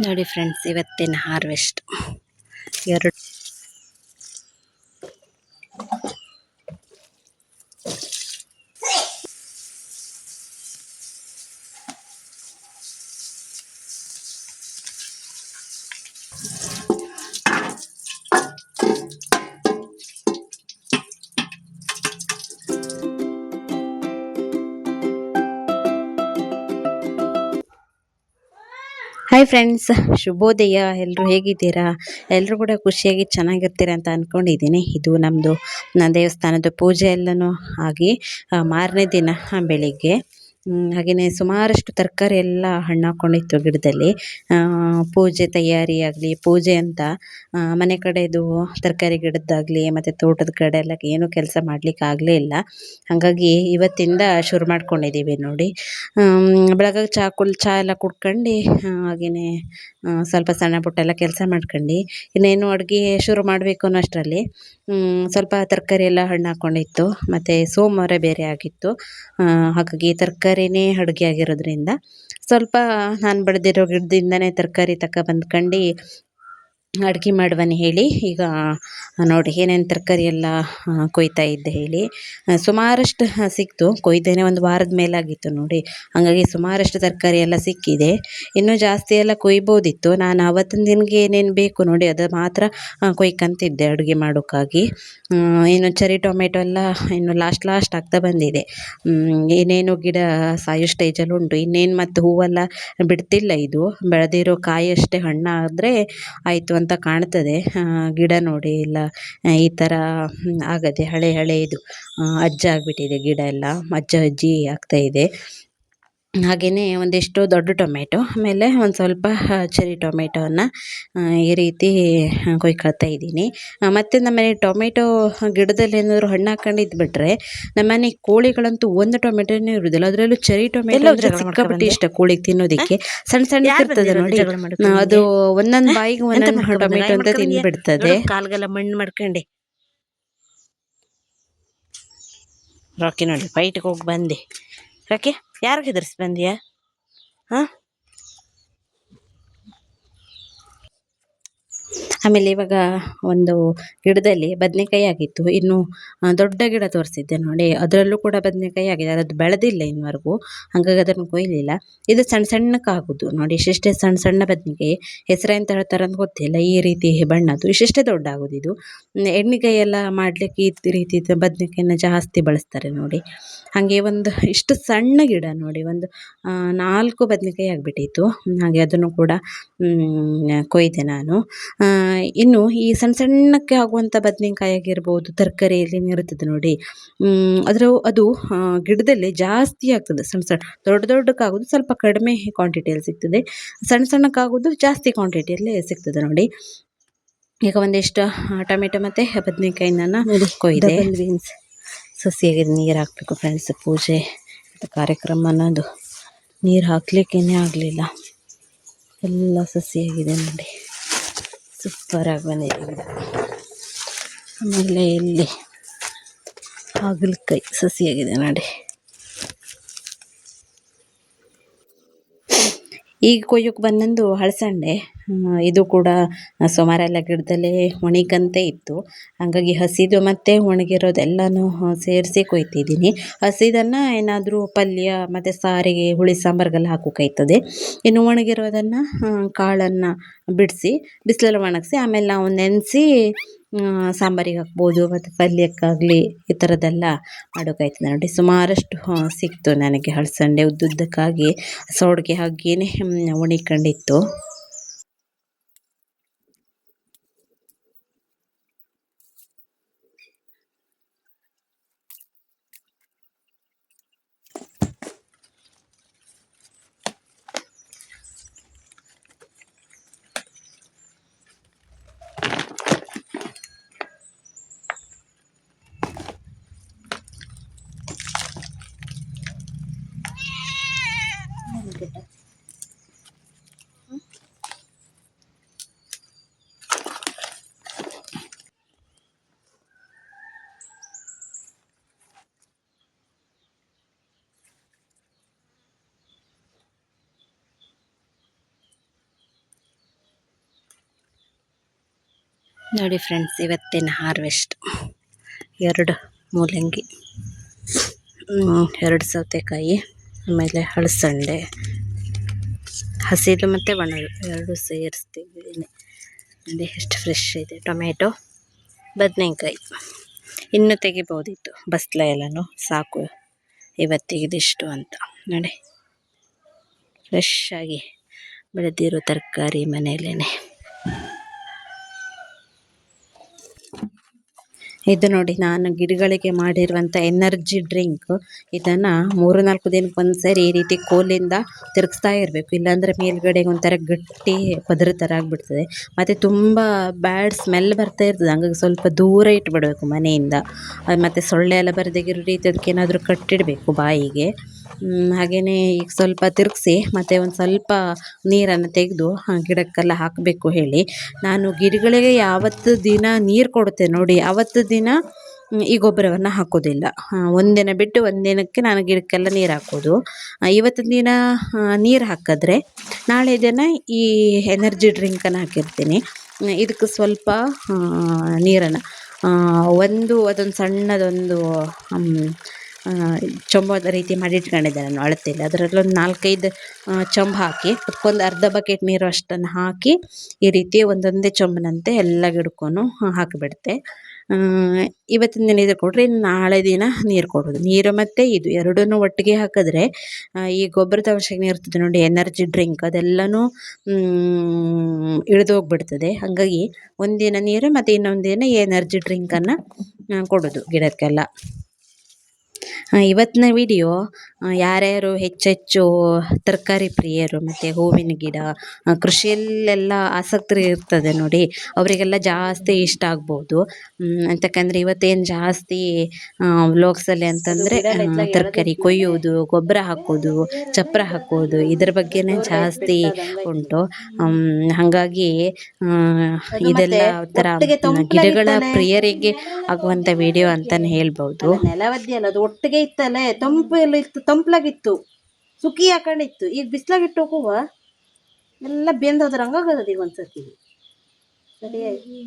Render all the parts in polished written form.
ನೋಡಿ ಫ್ರೆಂಡ್ಸ್, ಇವತ್ತಿನ ಹಾರ್ವೆಸ್ಟ್ ಎರಡು ಹಾಯ್ ಫ್ರೆಂಡ್ಸ್, ಶುಭೋದಯ. ಎಲ್ಲರೂ ಹೇಗಿದ್ದೀರಾ? ಎಲ್ಲರೂ ಕೂಡ ಖುಷಿಯಾಗಿ ಚೆನ್ನಾಗಿರ್ತೀರಾ ಅಂತ ಅಂದ್ಕೊಂಡಿದ್ದೀನಿ. ಇದು ನಮ್ಮದು ದೇವಸ್ಥಾನದ ಪೂಜೆ ಎಲ್ಲನೂ ಆಗಿ ಮಾರನೇ ದಿನ ಬೆಳಿಗ್ಗೆ ಹಾಗೆಯೇ ಸುಮಾರಷ್ಟು ತರಕಾರಿ ಎಲ್ಲ ಹಣ್ಣು ಹಾಕ್ಕೊಂಡಿತ್ತು ಗಿಡದಲ್ಲಿ. ಪೂಜೆ ತಯಾರಿಯಾಗಲಿ, ಪೂಜೆ ಅಂತ ಮನೆ ಕಡೆದು ತರಕಾರಿ ಗಿಡದ್ದಾಗಲಿ ಮತ್ತು ತೋಟದ ಕಡೆ ಎಲ್ಲ ಏನೂ ಕೆಲಸ ಮಾಡಲಿಕ್ಕೆ ಆಗಲೇ ಇಲ್ಲ. ಹಾಗಾಗಿ ಇವತ್ತಿಂದ ಶುರು ಮಾಡ್ಕೊಂಡಿದ್ದೀವಿ ನೋಡಿ. ಬೆಳಗ್ಗೆ ಚಹಾ ಎಲ್ಲ ಕುಡ್ಕೊಂಡು ಹಾಗೆಯೇ ಸ್ವಲ್ಪ ಸಣ್ಣ ಪುಟ್ಟ ಎಲ್ಲ ಕೆಲಸ ಮಾಡ್ಕೊಂಡು ಇನ್ನೇನು ಅಡುಗೆ ಶುರು ಮಾಡಬೇಕು ಅನ್ನೋಷ್ಟರಲ್ಲಿ ಸ್ವಲ್ಪ ತರಕಾರಿ ಎಲ್ಲ ಹಣ್ಣು ಹಾಕ್ಕೊಂಡಿತ್ತು. ಮತ್ತು ಸೋಮವಾರ ಬೇರೆ ಆಗಿತ್ತು. ಹಾಗಾಗಿ ತರಕಾರಿನೇ ಅಡುಗೆ ಆಗಿರೋದ್ರಿಂದ ಸ್ವಲ್ಪ ನಾನು ಬೆಳೆದಿರೋ ಗಿಡದಿಂದನೇ ತರಕಾರಿ ಬಂದ್ಕೊಂಡು ಅಡುಗೆ ಮಾಡುವని ಹೇಳಿ ಈಗ ನೋಡಿ ಏನೇನು ತರಕಾರಿ ಎಲ್ಲ ಕೊಯ್ತಾ ಇದ್ದೆ ಹೇಳಿ. ಸುಮಾರಷ್ಟು ಸಿಕ್ತು. ಕೊಯ್ದೇನೆ ಒಂದು ವಾರದ ಮೇಲಾಗಿತ್ತು ನೋಡಿ. ಹಾಗಾಗಿ ಸುಮಾರಷ್ಟು ತರಕಾರಿ ಎಲ್ಲ ಸಿಕ್ಕಿದೆ. ಇನ್ನೂ ಜಾಸ್ತಿ ಎಲ್ಲ ಕೊಯ್ಬೋದಿತ್ತು. ನಾನು ಆವತ್ತಿನ ದಿನಕ್ಕೆ ಏನೇನು ಬೇಕು ನೋಡಿ ಅದು ಮಾತ್ರ ಕೊಯ್ಕೊಂತಿದ್ದೆ ಅಡುಗೆ ಮಾಡೋಕ್ಕಾಗಿ. ಇನ್ನು ಚೆರಿ ಟೊಮೆಟೊ ಎಲ್ಲ ಇನ್ನು ಲಾಸ್ಟ್ ಆಗ್ತಾ ಬಂದಿದೆ. ಏನೇನು ಗಿಡ ಸಾಯೋ ಸ್ಟೇಜಲ್ಲಿ ಉಂಟು. ಇನ್ನೇನು ಮತ್ತು ಹೂವೆಲ್ಲ ಬಿಡ್ತಿಲ್ಲ. ಇದು ಬೆಳೆದಿರೋ ಕಾಯಿ ಅಷ್ಟೇ ಹಣ್ಣಾದರೆ ಆಯಿತು ಅಂತ ಕಾಣ್ತದೆ. ಗಿಡ ನೋಡಿ ಇಲ್ಲ ಈ ಥರ ಆಗದೆ ಹಳೆಯದು ಅಜ್ಜ ಆಗಿಬಿಟ್ಟಿದೆ ಗಿಡ ಎಲ್ಲ. ಅಜ್ಜಿ ಆಗ್ತಾಯಿದೆ. ಹಾಗೆಯೇ ಒಂದಿಷ್ಟು ದೊಡ್ಡ ಟೊಮೆಟೊ, ಆಮೇಲೆ ಒಂದು ಸ್ವಲ್ಪ ಚೆರಿ ಟೊಮೆಟೊವನ್ನು ಈ ರೀತಿ ಕೊಯ್ಕೊಳ್ತಾ ಇದ್ದೀನಿ. ಮತ್ತು ನಮ್ಮನೆ ಟೊಮೆಟೊ ಗಿಡದಲ್ಲಿ ಏನಾದರೂ ಹಣ್ಣು ಹಾಕೊಂಡಿದ್ದು ಬಿಟ್ಟರೆ ನಮ್ಮನೆ ಕೋಳಿಗಳಂತೂ ಒಂದು ಟೊಮೆಟೊನೇ ಇರೋದಿಲ್ಲ. ಅದರಲ್ಲೂ ಚೆರಿ ಟೊಮೆಟೊ ಸಿಕ್ಕಾಪಟ್ಟೆ ಇಷ್ಟ ಕೋಳಿಗೆ ತಿನ್ನೋದಕ್ಕೆ. ಸಣ್ಣ ಇರ್ತದೆ ನೋಡಿ, ಅದು ಒಂದೊಂದು ಬಾಯಿಗೆ ಒಂದೊಂದು ಟೊಮೆಟೊ ಅಂತ ತಿಂದುಬಿಡ್ತದೆ. ಕಾಲ್ಗೆಲ್ಲ ಮಣ್ಣು ಮಾಡ್ಕೊಂಡೆ ರಾಕಿ ನೋಡಿ ಫೈಟ್ಗೆ ಹೋಗಿ ಬಂದೆ. ರಾಕಿ ಯಾರಿಗೆ ಹೆದರ್ಸಿ ಬಂದ್ಯಾ? ಹಾಂ, ಆಮೇಲೆ ಇವಾಗ ಒಂದು ಗಿಡದಲ್ಲಿ ಬದನೆಕಾಯಿ ಆಗಿತ್ತು. ಇನ್ನು ದೊಡ್ಡ ಗಿಡ ತೋರಿಸಿದ್ದೆ ನೋಡಿ, ಅದರಲ್ಲೂ ಕೂಡ ಬದನೆಕಾಯಿ ಆಗಿದೆ. ಅದು ಬೆಳೆದಿಲ್ಲ ಇನ್ನವರೆಗೂ, ಹಾಗಾಗಿ ಅದನ್ನು ಕೊಯ್ಲಿಲ್ಲ. ಇದು ಸಣ್ಣಕ್ಕಾಗೋದು ನೋಡಿ. ಇಷ್ಟೇ ಸಣ್ಣ ಬದನೆಕಾಯಿ. ಹೆಸರು ಎಂತ ಹೇಳ್ತಾರೆ ಅಂತ ಗೊತ್ತಿಲ್ಲ. ಈ ರೀತಿ ಬಣ್ಣದ್ದು ಇಷ್ಟೇ ದೊಡ್ಡ ಆಗೋದು. ಇದು ಎಣ್ಣೆಕಾಯಿ ಎಲ್ಲ ಮಾಡಲಿಕ್ಕೆ ಈ ರೀತಿ ಬದನೆಕಾಯಿನ ಜಾಸ್ತಿ ಬಳಸ್ತಾರೆ ನೋಡಿ. ಹಾಗೆ ಒಂದು ಇಷ್ಟು ಸಣ್ಣ ಗಿಡ ನೋಡಿ, ಒಂದು 4 ಬದನೆಕಾಯಿ ಆಗಿಬಿಟ್ಟಿತ್ತು. ಹಾಗೆ ಅದನ್ನು ಕೂಡ ಕೊಯ್ದೆ ನಾನು. ಇನ್ನು ಈ ಸಣ್ಣಕ್ಕೆ ಆಗುವಂಥ ಬದನೆಕಾಯಿ ಆಗಿರ್ಬೋದು, ತರಕಾರಿಯಲ್ಲಿ ಇರ್ತದೆ ನೋಡಿ. ಅದು ಗಿಡದಲ್ಲಿ ಜಾಸ್ತಿ ಆಗ್ತದೆ. ಸಣ್ಣ ದೊಡ್ಡಕ್ಕಾಗೋದು ಸ್ವಲ್ಪ ಕಡಿಮೆ ಕ್ವಾಂಟಿಟಿಯಲ್ಲಿ ಸಿಗ್ತದೆ. ಸಣ್ಣಕ್ಕಾಗೋದು ಜಾಸ್ತಿ ಕ್ವಾಂಟಿಟಿಯಲ್ಲಿ ಸಿಗ್ತದೆ ನೋಡಿ. ಈಗ ಒಂದಿಷ್ಟು ಟೊಮೆಟೊ ಮತ್ತು ಬದನೆಕಾಯಿನ ಕೊಯ್ದೆ. ಬೀನ್ಸ್ ಸಸಿಯಾಗಿದೆ. ನೀರು ಹಾಕಬೇಕು ಫ್ರೆಂಡ್ಸ್. ಪೂಜೆ ಮತ್ತು ಕಾರ್ಯಕ್ರಮ ಅನ್ನೋದು ನೀರು ಹಾಕಲಿಕ್ಕೇ ಆಗಲಿಲ್ಲ. ಎಲ್ಲ ಸಸಿಯಾಗಿದೆ ನೋಡಿ, ಸೂಪರಾಗಿ ಬಂದಿದೆ ಗಿಡ. ಆಮೇಲೆ ಇಲ್ಲಿ ಹಾಗಲಕಾಯಿ ಸಸಿಯಾಗಿದೆ ನೋಡಿ. ಈಗ ಕೊಯ್ಯೋಕ್ಕೆ ಬಂದಂದು ಹಲಸಂಡೆ. ಇದು ಕೂಡ ಸುಮಾರು ಎಲ್ಲ ಗಿಡದಲ್ಲೇ ಒಣಗಂತೆ ಇತ್ತು. ಹಾಗಾಗಿ ಹಸಿದು ಮತ್ತು ಒಣಗಿರೋದೆಲ್ಲನೂ ಸೇರಿಸಿ ಕೊಯ್ತಿದ್ದೀನಿ. ಹಸಿದನ್ನು ಏನಾದರೂ ಪಲ್ಯ ಮತ್ತು ಸಾರಿಗೆ, ಹುಳಿ ಸಾಂಬಾರಿಗೆಲ್ಲ ಹಾಕೋಕಾಯ್ತದೆ. ಇನ್ನು ಒಣಗಿರೋದನ್ನು ಕಾಳನ್ನು ಬಿಡಿಸಿ ಬಿಸಿಲಲ್ಲಿ ಒಣಗಿಸಿ ಆಮೇಲೆ ನಾವು ನೆನೆಸಿ ಸಾಂಬಾರಿಗೆ ಹಾಕ್ಬೋದು ಮತ್ತು ಪಲ್ಯಕ್ಕಾಗಲಿ ಈ ಥರದ್ದೆಲ್ಲ ಮಾಡೋಕ್ಕಾಯ್ತದೆ ನೋಡಿ. ಸುಮಾರಷ್ಟು ಸಿಕ್ತು ನನಗೆ ಹಲಸಂಡೆ. ಉದ್ದುದ್ದಕ್ಕಾಗಿ ಸೌಡಿಗೆ ಹಾಕಿಯೇ ಒಣಕೊಂಡಿತ್ತು. ನೋಡಿ ಫ್ರೆಂಡ್ಸ್, ಇವತ್ತಿನ ಹಾರ್ವೆಸ್ಟ್ 2 ಮೂಲಂಗಿ, 2 ಸೌತೆಕಾಯಿ, ಆಮೇಲೆ ಹಲಸಂಡೆ, ಹಸಿದು ಮತ್ತು ಒಣದು 2 ಸೇರಿಸ್ತಿದ್ದೀನಿ. ನೋಡಿ ಎಷ್ಟು ಫ್ರೆಶ್ ಇದೆ. ಟೊಮೆಟೊ, ಬದನೆಕಾಯಿ ಇನ್ನೂ ತೆಗಿಬೋದಿತ್ತು, ಬಸ್ಲ ಎಲ್ಲನೂ ಸಾಕು ಇವತ್ತಿಗೆ ಇದಿಷ್ಟು ಅಂತ. ನೋಡಿ ಫ್ರೆಶ್ ಆಗಿ ಬೆಳೆದಿರೋ ತರಕಾರಿ ಮನೆಯಲ್ಲೇ. ಇದು ನೋಡಿ, ನಾನು ಗಿಡಗಳಿಗೆ ಮಾಡಿರುವಂಥ ಎನರ್ಜಿ ಡ್ರಿಂಕ್. ಇದನ್ನು 3-4 ದಿನಕ್ಕೆ ಒಂದ್ಸರಿ ಈ ರೀತಿ ಕೋಲಿಂದ ತಿರುಗಿಸ್ತಾ ಇರಬೇಕು, ಇಲ್ಲಾಂದರೆ ಮೇಲ್ಗಡೆಗೆ ಒಂಥರ ಗಟ್ಟಿ ಪದರ ಥರ ಆಗಿಬಿಡ್ತದೆ. ಮತ್ತು ತುಂಬ ಬ್ಯಾಡ್ ಸ್ಮೆಲ್ ಬರ್ತಾ ಇರ್ತದೆ, ಹಂಗಾಗಿ ಸ್ವಲ್ಪ ದೂರ ಇಟ್ಬಿಡಬೇಕು ಮನೆಯಿಂದ. ಮತ್ತು ಸೊಳ್ಳೆ ಎಲ್ಲ ಬರದಿರೋ ರೀತಿ ಅದಕ್ಕೆ ಏನಾದರೂ ಕಟ್ಟಿಡಬೇಕು ಬಾಯಿಗೆ. ಹಾಗೆಯೇ ಈಗ ಸ್ವಲ್ಪ ತಿರುಗಿಸಿ ಮತ್ತು ಒಂದು ಸ್ವಲ್ಪ ನೀರನ್ನು ತೆಗೆದು ಗಿಡಕ್ಕೆಲ್ಲ ಹಾಕಬೇಕು ಹೇಳಿ ನಾನು ಗಿಡಗಳಿಗೆ ಯಾವತ್ತು ದಿನ ನೀರು ಕೊಡುತ್ತೆ ನೋಡಿ, ಆವತ್ತು ದಿನ ಈ ಗೊಬ್ಬರವನ್ನು ಹಾಕೋದಿಲ್ಲ. ಒಂದಿನ ಬಿಟ್ಟು ಒಂದಿನಕ್ಕೆ ನಾನು ಗಿಡಕ್ಕೆಲ್ಲ ನೀರು ಹಾಕೋದು. ಇವತ್ತಿನ ದಿನ ನೀರು ಹಾಕಿದ್ರೆ ನಾಳೆ ದಿನ ಈ ಎನರ್ಜಿ ಡ್ರಿಂಕನ್ನು ಹಾಕಿರ್ತೀನಿ. ಇದಕ್ಕೆ ಸ್ವಲ್ಪ ನೀರನ್ನು ಅದೊಂದು ಸಣ್ಣದೊಂದು ಚೊಂಬದ ರೀತಿ ಮಾಡಿ ಇಟ್ಕೊಂಡಿದ್ದೆ ನಾನು, ಅಳತೆಯಲ್ಲಿ. ಅದರಲ್ಲೊಂದು 4-5 ಚೊಂಬು ಹಾಕಿ ಅದಕ್ಕೊಂದು ಅರ್ಧ ಬಕೆಟ್ ನೀರು ಅಷ್ಟನ್ನು ಹಾಕಿ ಈ ರೀತಿ ಒಂದೊಂದೇ ಚೊಂಬಿನಂತೆ ಎಲ್ಲ ಗಿಡಕ್ಕೂ ಹಾಕಿಬಿಡ್ತೆ. ಇವತ್ತಿನ ದಿನ ಇದು ಕೊಟ್ಟರೆ ನಾಳೆ ದಿನ ನೀರು ಕೊಡೋದು. ನೀರು ಮತ್ತು ಇದು ಎರಡನ್ನೂ ಒಟ್ಟಿಗೆ ಹಾಕಿದ್ರೆ ಈ ಗೊಬ್ಬರದ ಅವಶ್ಯಕತೆ ಇರ್ತದೆ ನೋಡಿ, ಎನರ್ಜಿ ಡ್ರಿಂಕ್ ಅದೆಲ್ಲನೂ ಇಳಿದೋಗ್ಬಿಡ್ತದೆ. ಹಾಗಾಗಿ ಒಂದಿನ ನೀರು ಮತ್ತು ಇನ್ನೊಂದು ದಿನ ಈ ಎನರ್ಜಿ ಡ್ರಿಂಕನ್ನು ಕೊಡೋದು ಗಿಡಕ್ಕೆಲ್ಲ. ಇವತ್ತಿನ ವಿಡಿಯೋ ಯಾರ್ಯಾರು ಹೆಚ್ಚೆಚ್ಚು ತರಕಾರಿ ಪ್ರಿಯರು ಮತ್ತು ಹೂವಿನ ಗಿಡ, ಕೃಷಿಯಲ್ಲೆಲ್ಲ ಆಸಕ್ತಿ ಇರ್ತದೆ ನೋಡಿ, ಅವರಿಗೆಲ್ಲ ಜಾಸ್ತಿ ಇಷ್ಟ ಆಗ್ಬೋದು. ಅಂತಕ್ಕಂದರೆ ಇವತ್ತೇನು ಜಾಸ್ತಿ ವ್ಲಾಗ್ಸಲ್ಲಿ ಅಂತಂದರೆ ತರಕಾರಿ ಕೊಯ್ಯೋದು, ಗೊಬ್ಬರ ಹಾಕೋದು, ಚಪ್ಪರ ಹಾಕೋದು, ಇದ್ರ ಬಗ್ಗೆನೇ ಜಾಸ್ತಿ ಉಂಟು. ಹಾಗಾಗಿ ಇದೆಲ್ಲ ಒಂಥರ ಗಿಡಗಳ ಪ್ರಿಯರಿಗೆ ಆಗುವಂಥ ವಿಡಿಯೋ ಅಂತಲೇ ಹೇಳ್ಬೋದು. ನೆಲವದ್ದಿ ಅಲ್ಲ, ಅದು ಒಟ್ಟಿಗೆ ಇತ್ತಲ್ಲ, ತಂಪು ಎಲ್ಲ ಇತ್ತು, ತಂಪ್ಲಾಗಿತ್ತು, ಸುಖಿ ಹಾಕೊಂಡಿತ್ತು. ಈಗ ಬಿಸ್ಲಾಗಿಟ್ಟು ಹೂವ ಎಲ್ಲ ಬೆಂದೋದ್ರ ಹಂಗಾಗದ ಈಗ ಒಂದ್ಸತಿ. ಸರಿಯಾಗಿ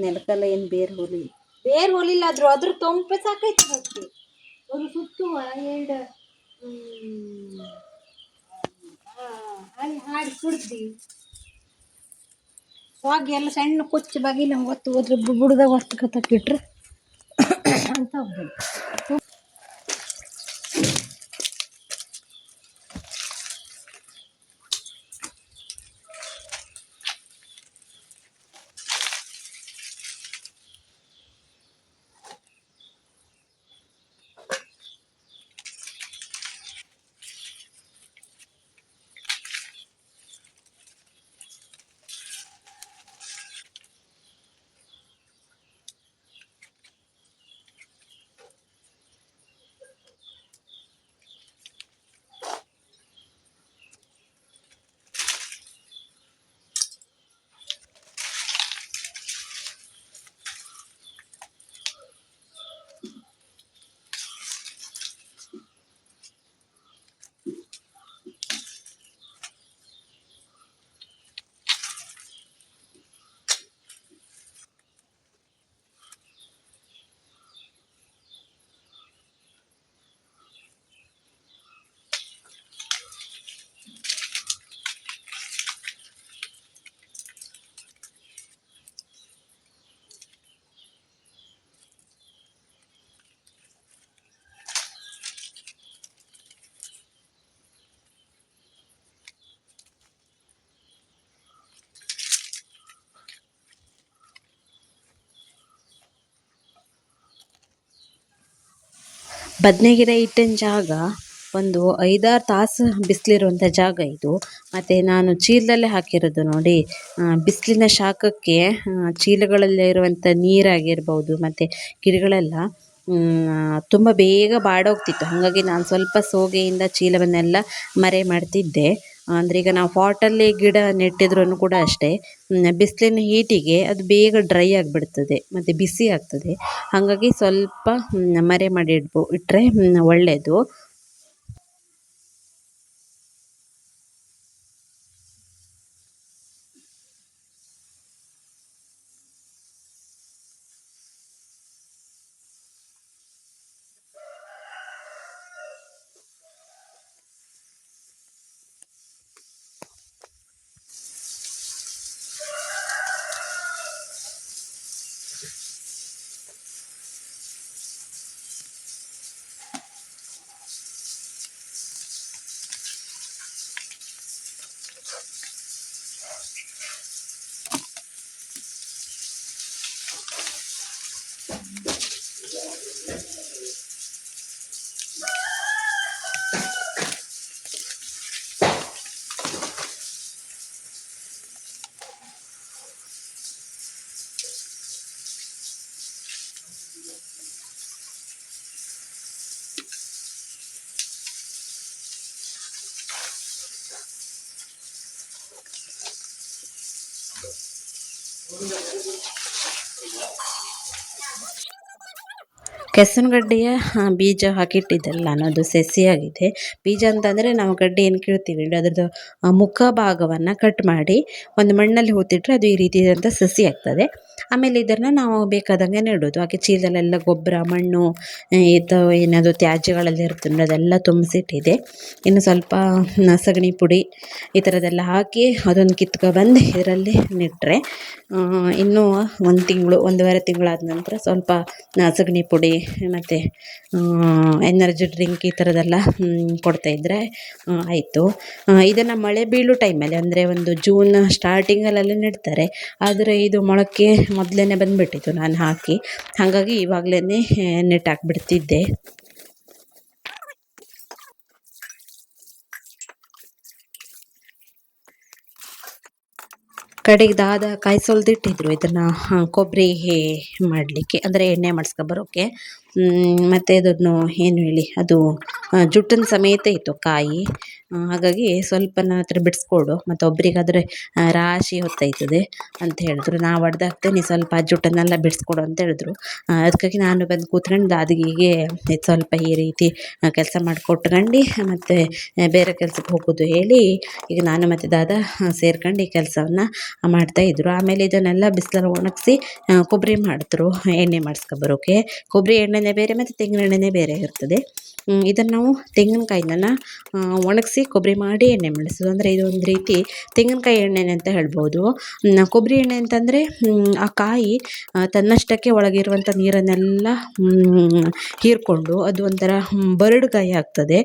ನೆಲಕಲ್ಲ ಏನು ಬೇರ್ ಹೋಲಿಲ್ಲ ಆದ್ರೂ ಅದ್ರ ತಂಪೆ ಸಾಕೈತಿ. ಅದಕ್ಕೆ ಒಂದು ಸುತ್ತುವ 2 ಹಾಡಿ ಸುಡ್ದಿ ಹೋಗಿ ಎಲ್ಲ ಸಣ್ಣ ಕೊಚ್ಚಿ ಬಾಗಿಲ ಹೊತ್ತು ಹೋದ್ರೆ ಬುಡದಾಗ ಹೊತ್ತು ತಕ್ಕಿಟ್ರೆ ಅಂತ ಹೋಗ್ಬೋದು. ಬದನೆ ಗಿಡ ಇಟ್ಟಿನ ಜಾಗ ಒಂದು 5-6 ತಾಸು ಬಿಸಿಲಿರುವಂಥ ಜಾಗ ಇದು. ಮತ್ತು ನಾನು ಚೀಲದಲ್ಲೇ ಹಾಕಿರೋದು ನೋಡಿ. ಬಿಸಿಲಿನ ಶಾಖಕ್ಕೆ ಚೀಲಗಳಲ್ಲೇ ಇರುವಂಥ ನೀರಾಗಿರ್ಬೋದು ಮತ್ತು ಗಿಡಗಳೆಲ್ಲ ತುಂಬ ಬೇಗ ಬಾಡೋಗ್ತಿತ್ತು. ಹಾಗಾಗಿ ನಾನು ಸ್ವಲ್ಪ ಸೋಗೆಯಿಂದ ಚೀಲವನ್ನೆಲ್ಲ ಮರೆ ಮಾಡ್ತಿದ್ದೆ. ಅಂದರೆ ಈಗ ನಾವು ಪಾಟಲ್ಲಿ ಗಿಡ ನೆಟ್ಟಿದ್ರೂ ಕೂಡ ಅಷ್ಟೇ, ಬಿಸಿಲಿನ ಹೀಟಿಗೆ ಅದು ಬೇಗ ಡ್ರೈ ಆಗಿಬಿಡ್ತದೆ ಮತ್ತು ಬಿಸಿ ಆಗ್ತದೆ. ಹಾಗಾಗಿ ಸ್ವಲ್ಪ ಮರೆ ಮಾಡಿ ಇಟ್ಟರೆ ಒಳ್ಳೆಯದು. ಕೆಸರುಗಡ್ಡೆಯ ಬೀಜ ಹಾಕಿಟ್ಟಿದ್ದಲ್ಲ ನಾನು, ಅದು ಸಸಿಯಾಗಿದೆ. ಬೀಜ ಅಂತಂದರೆ ನಾವು ಗಡ್ಡೆ ಏನು ಕೀಳ್ತೀವಿ ಅದ್ರದ್ದು ಮುಖ ಭಾಗವನ್ನು ಕಟ್ ಮಾಡಿ ಒಂದು ಮಣ್ಣಲ್ಲಿ ಹೂತಿಟ್ರೆ ಅದು ಈ ರೀತಿಯಾದಂಥ ಸಸಿ ಆಗ್ತದೆ. ಆಮೇಲೆ ಇದನ್ನು ನಾವು ಬೇಕಾದಂಗೆ ನೆಡೋದು. ಹಾಗೆ ಚೀಲದಲ್ಲೆಲ್ಲ ಗೊಬ್ಬರ, ಮಣ್ಣು, ಅಥವಾ ಏನಾದರೂ ತ್ಯಾಜ್ಯಗಳೆಲ್ಲ ಇರ್ತದೆ ಅದೆಲ್ಲ ತುಂಬಿಸಿಟ್ಟಿದೆ. ಇನ್ನು ಸ್ವಲ್ಪ ಸಗಣಿ ಪುಡಿ ಈ ಥರದ್ದೆಲ್ಲ ಹಾಕಿ ಅದನ್ನು ಕಿತ್ಕೊಬಂದು ಇದರಲ್ಲಿ ನೆಟ್ಟರೆ ಇನ್ನೂ 1 ತಿಂಗಳು, 1.5 ತಿಂಗಳಾದ ನಂತರ ಸ್ವಲ್ಪ ಸಗಣಿ ಪುಡಿ ಮತ್ತು ಎನರ್ಜಿ ಡ್ರಿಂಕ್ ಈ ಥರದ್ದೆಲ್ಲ ಕೊಡ್ತಾಯಿದ್ರೆ ಆಯಿತು. ಇದನ್ನು ಮಳೆ ಬೀಳೋ ಟೈಮಲ್ಲಿ, ಅಂದರೆ ಒಂದು ಜೂನ್ ಸ್ಟಾರ್ಟಿಂಗಲ್ಲೆಲ್ಲ ನೆಡ್ತಾರೆ. ಆದರೆ ಇದು ಮೊಳಕೆ ಮೊದಲೇ ಬಂದುಬಿಟ್ಟಿತ್ತು ನಾನು ಹಾಕಿ, ಹಾಗಾಗಿ ಇವಾಗಲೇ ನೆಟ್ಟಾಕ್ಬಿಡ್ತಿದ್ದೆ. ಕಡೆಗೆ ದಾದ ಕಾಯಿ ಸುಲಿದಿಟ್ಟಿದ್ರು ಇದನ್ನು ಕೊಬ್ಬರಿ ಮಾಡಲಿಕ್ಕೆ, ಅಂದರೆ ಎಣ್ಣೆ ಮಾಡಿಸ್ಕೊಬರೋಕ್ಕೆ. ಮತ್ತು ಅದನ್ನು ಏನು ಹೇಳಿ, ಅದು ಜುಟ್ಟಿನ ಸಮೇತ ಇತ್ತು ಕಾಯಿ. ಹಾಗಾಗಿ ಸ್ವಲ್ಪ ನನ್ನ ಹತ್ರ ಬಿಡಿಸ್ಕೊಡು, ಮತ್ತು ಒಬ್ರಿಗಾದರೆ ರಾಶಿ ಹೊತ್ತಾಯ್ತದೆ ಅಂತ ಹೇಳಿದ್ರು. ನಾವು ಹೊಡ್ದಾಕ್ತೇನೆ, ಸ್ವಲ್ಪ ಆ ಜುಟ್ಟನ್ನೆಲ್ಲ ಬಿಡಿಸ್ಕೊಡು ಅಂತ ಹೇಳಿದ್ರು. ಅದಕ್ಕಾಗಿ ನಾನು ಬಂದು ಕೂತ್ಕೊಂಡು ದಾದಿಗೆ ಇದು ಸ್ವಲ್ಪ ಈ ರೀತಿ ಕೆಲಸ ಮಾಡಿಕೊಟ್ಕೊಂಡು ಮತ್ತು ಬೇರೆ ಕೆಲ್ಸಕ್ಕೆ ಹೋಗೋದು ಹೇಳಿ, ಈಗ ನಾನು ಮತ್ತು ದಾದ ಸೇರ್ಕೊಂಡು ಈ ಕೆಲಸವನ್ನು ಮಾಡ್ತಾಯಿದ್ರು. ಆಮೇಲೆ ಇದನ್ನೆಲ್ಲ ಬಿಸಿಲಲ್ಲಿ ಒಣಗಿಸಿ ಕೊಬ್ಬರಿ ಮಾಡಿದ್ರು ಎಣ್ಣೆ ಮಾಡಿಸ್ಕೊಬರೋಕೆ. ಕೊಬ್ಬರಿ ಎಣ್ಣೆನೇ ಬೇರೆ ಮತ್ತು ತೆಂಗಿನ ಎಣ್ಣೆನೇ ಬೇರೆ ಇರ್ತದೆ. ಇದನ್ನು ನಾವು ತೆಂಗಿನಕಾಯಿನ ಒಣಗಿಸಿ ಕೊಬ್ಬರಿ ಮಾಡಿ ಎಣ್ಣೆ ಮಾಡಿಸೋದು. ಅಂದರೆ ಇದು ಒಂದು ರೀತಿ ತೆಂಗಿನಕಾಯಿ ಎಣ್ಣೆನೆ ಅಂತ ಹೇಳ್ಬೋದು. ಕೊಬ್ಬರಿ ಎಣ್ಣೆ ಅಂತಂದರೆ ಆ ಕಾಯಿ ತನ್ನಷ್ಟಕ್ಕೆ ಒಳಗಿರುವಂಥ ನೀರನ್ನೆಲ್ಲ ಹೀರಿಕೊಂಡು ಅದು ಒಂಥರ ಬರಡು ಕಾಯಿ ಆಗ್ತದೆ.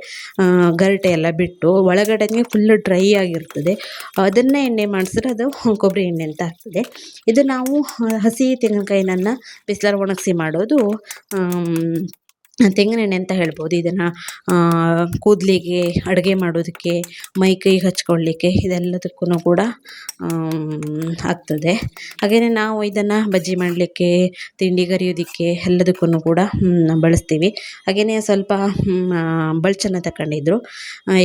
ಗರಿಟೆ ಎಲ್ಲ ಬಿಟ್ಟು ಒಳಗಡೆನೇ ಫುಲ್ಲು ಡ್ರೈ ಆಗಿರ್ತದೆ. ಅದನ್ನೇ ಎಣ್ಣೆ ಮಾಡಿಸಿದ್ರೆ ಅದು ಕೊಬ್ಬರಿ ಎಣ್ಣೆ ಅಂತ ಆಗ್ತದೆ. ಇದು ನಾವು ಹಸಿ ತೆಂಗಿನಕಾಯಿನನ್ನು ಬಿಸಿಲಲ್ಲಿ ಒಣಗಿಸಿ ಮಾಡೋದು ತೆಂಗಿನೆಣ್ಣೆ ಅಂತ ಹೇಳ್ಬೋದು. ಇದನ್ನು ಕೂದಲಿಗೆ, ಅಡುಗೆ ಮಾಡೋದಕ್ಕೆ, ಮೈ ಕೈಗೆ ಹಚ್ಕೊಳ್ಳಿಕ್ಕೆ ಇದೆಲ್ಲದಕ್ಕೂ ಕೂಡ ಆಗ್ತದೆ. ಹಾಗೆಯೇ ನಾವು ಇದನ್ನು ಬಜ್ಜಿ ಮಾಡಲಿಕ್ಕೆ, ತಿಂಡಿ ಕರಿಯೋದಕ್ಕೆ ಎಲ್ಲದಕ್ಕೂ ಕೂಡ ಬಳಸ್ತೀವಿ. ಹಾಗೆಯೇ ಸ್ವಲ್ಪ ಬಳ್ಚನ್ನ ತಗೊಂಡಿದ್ರು.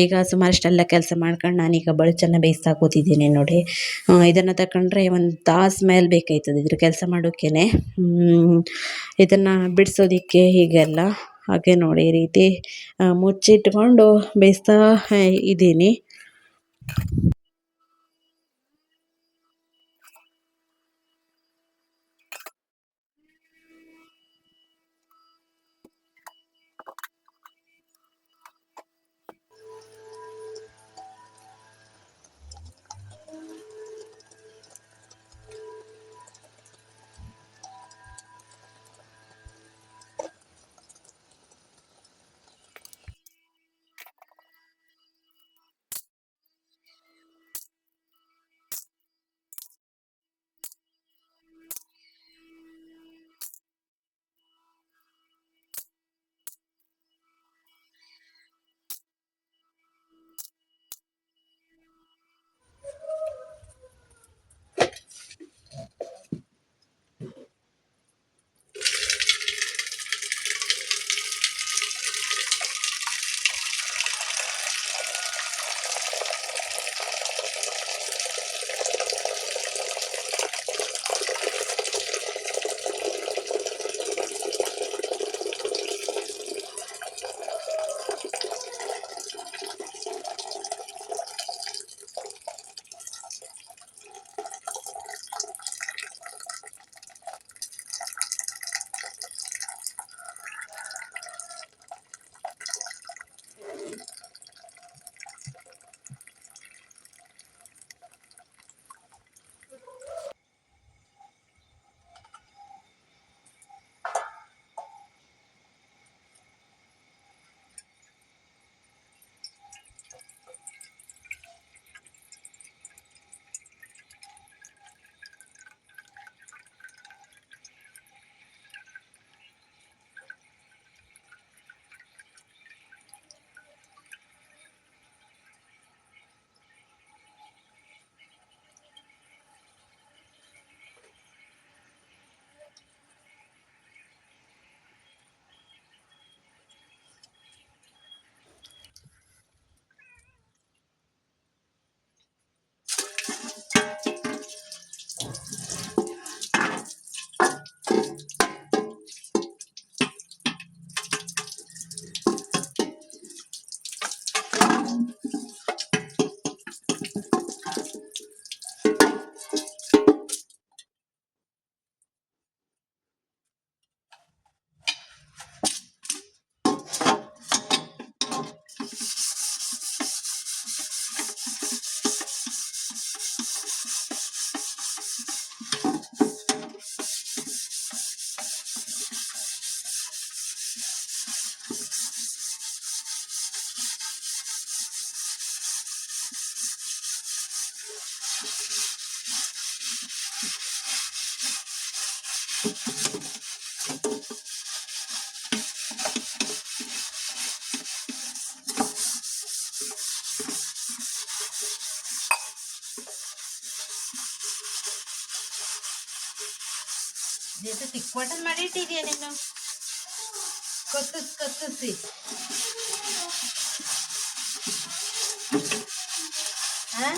ಈಗ ಸುಮಾರಷ್ಟೆಲ್ಲ ಕೆಲಸ ಮಾಡ್ಕೊಂಡು ನಾನೀಗ ಬಳ್ಚನ್ನ ಬೇಯಿಸ್ತಾ ಕೂತಿದ್ದೀನಿ ನೋಡಿ. ಇದನ್ನು ತಗೊಂಡ್ರೆ 1 ತಾಸು ಮೇಲೆ ಬೇಕಾಯ್ತದೆ ಇದ್ರ ಕೆಲಸ ಮಾಡೋಕ್ಕೇ. ಇದನ್ನು ಬಿಡಿಸೋದಕ್ಕೆ ಹೀಗೆಲ್ಲ. ಹಾಗೆ ನೋಡಿ ಈ ರೀತಿ ಮುಚ್ಚಿಟ್ಕೊಂಡು ಬೇಯಿಸ್ತಾ ಇದ್ದೀನಿ. ಜೊತೆ ತಿಕ್ಕೋಟನ್ ಮಾಡಿ ಇಟ್ಟಿದ್ಯಾ ನೀನು ಕತ್ತಿಸಿ ಹಾ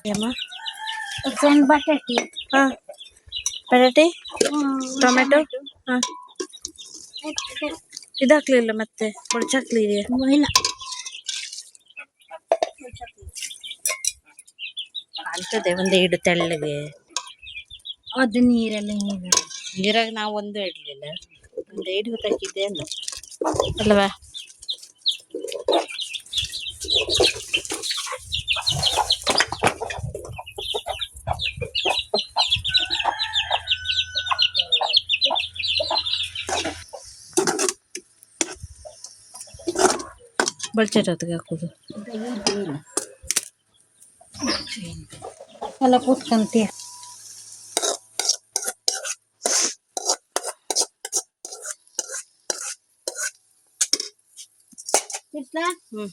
ಅಮ್ಮ ಸಣ್ಣ ಬಟಾಟಿ ಹಾಂ ಬಟಾಟೆ ಟೊಮೆಟೊ ಹಾಂ ಇದಾಕ್ಲಿಲ್ಲ ಮತ್ತೆ ಮುಳ್ಚಾಕ್ಲಿ ಇದೆಯಾ ಇಲ್ಲ ಕಾಣ್ತದೆ ಒಂದೇ ಇಡು ತೆಳ್ಳಗೆ ಅದು ನೀರೆಲ್ಲ ಹಿಂಗೆ ನೀರಾಗ ನಾವು ಒಂದು ಇಡಲಿಲ್ಲ ಒಂದು ಇಡು ಗೊತ್ತಾಕಿದ್ದೆ ಅಂದ ಅಲ್ವಾ ಬಳ್ಚಟ್ ಹೊತ್ತಿಗೆ ಹಾಕೋದು ಎಲ್ಲ ಕೂತ್ಕೊಂತೀಯ ಹ್ಞೂ